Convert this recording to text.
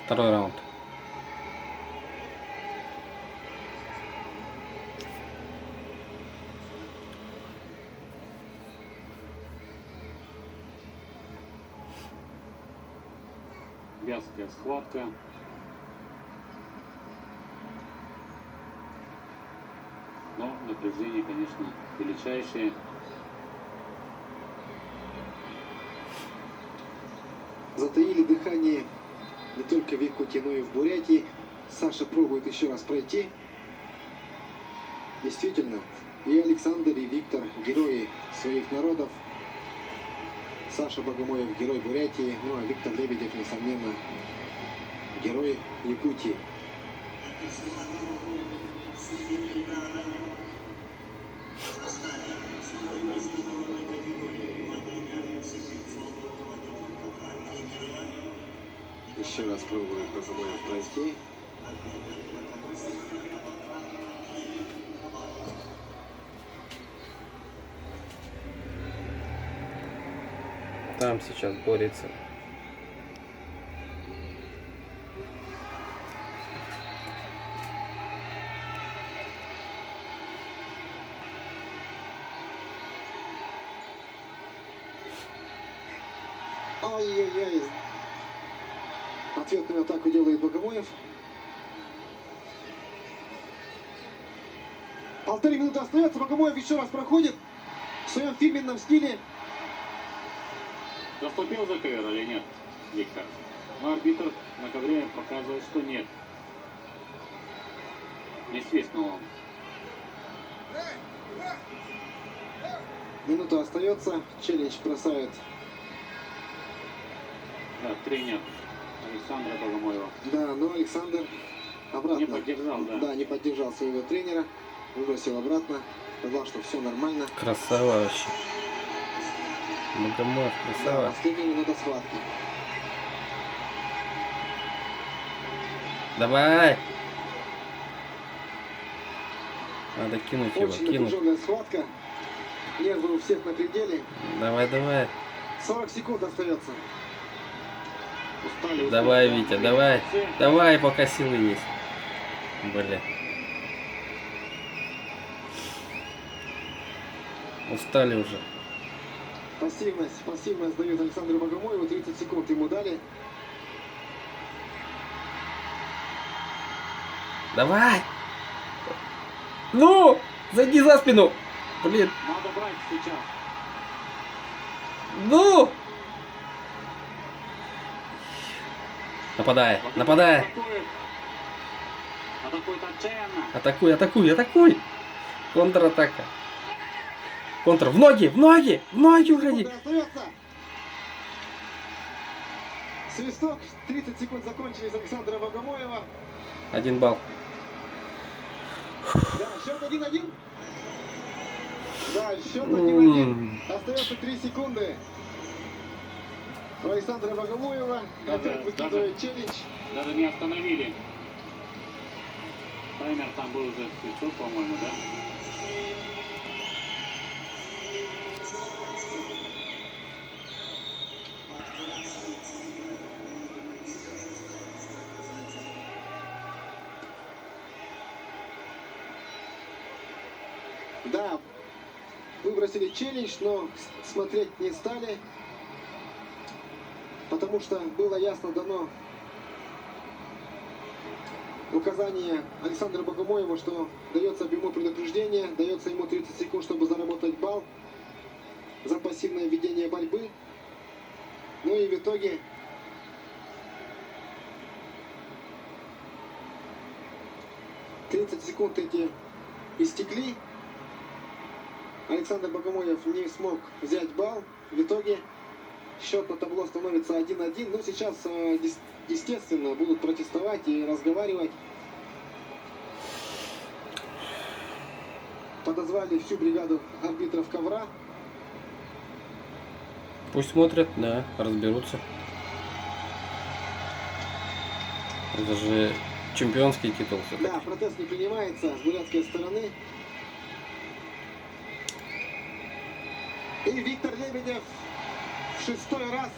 Второй раунд. Вязкая схватка. Но напряжение, конечно, величайшее. Затаили дыхание не только в Якутии, но и в Бурятии. Саша пробует еще раз пройти. Действительно, и Александр, и Виктор – герои своих народов. Саша Богомоев – герой Бурятии, ну а Виктор Лебедев, несомненно, герой Якутии. Еще раз пробует Богомоев пройти. Там сейчас борется. Ай-яй-яй. Ответную атаку делает Богомоев. 1,5 минуты остается. Богомоев еще раз проходит в своем фирменном стиле. Заступил за ковер или нет, Виктор? Но арбитр на ковре показывает, что нет. Не свистнул он. Минута остается. Челлендж бросает. Да, тренер Александра Богомоева. Да, но Александр обратно. Не поддержал, да. Да, не поддержал своего тренера. Выбросил обратно. Сказал, что все нормально. Красава вообще. Богомоев, Да, красава. последняя минута схватки. Давай! Надо кинуть его, Очень кинуть. напряженная схватка. Нервы у всех на пределе. Давай, давай. 40 секунд остается. Устали, Давай, устали. Витя, давай. Давай, пока силы есть. Бля. Устали уже. Пассивность дает Александру Богомоеву. 30 секунд ему дали. Давай! Ну! Зайди за спину! Блин! Надо брать сейчас. Ну! Нападай! Нападай! Атакует. Атакует отчаянно. Атакуй, атакуй, атакуй! Контратака. Контр. В ноги! В ноги! В ноги уходи! Секунда остается. Свисток. 30 секунд закончились Александра Богомоева. 1 балл. Да, счет 1-1. Да, счет 1-1. Остается 3 секунды. У Александра Богомоева опять выкидывает челлендж. Даже не остановили. Таймер там был уже свисток, по-моему, да? Да, выбросили челлендж, но смотреть не стали, потому что было ясно дано указание Александра Богомоева, что дается ему предупреждение, дается ему 30 секунд, чтобы заработать балл за пассивное ведение борьбы. Ну и в итоге секунд эти истекли. Александр Богомоев не смог взять балл. В итоге счет на табло становится 1-1. Но сейчас, естественно, будут протестовать и разговаривать. Подозвали всю бригаду арбитров ковра. Пусть смотрят, да, разберутся. Это же чемпионский титул все-таки. Да, протест не принимается с бурятской стороны. И Виктор Лебедев в 6-й раз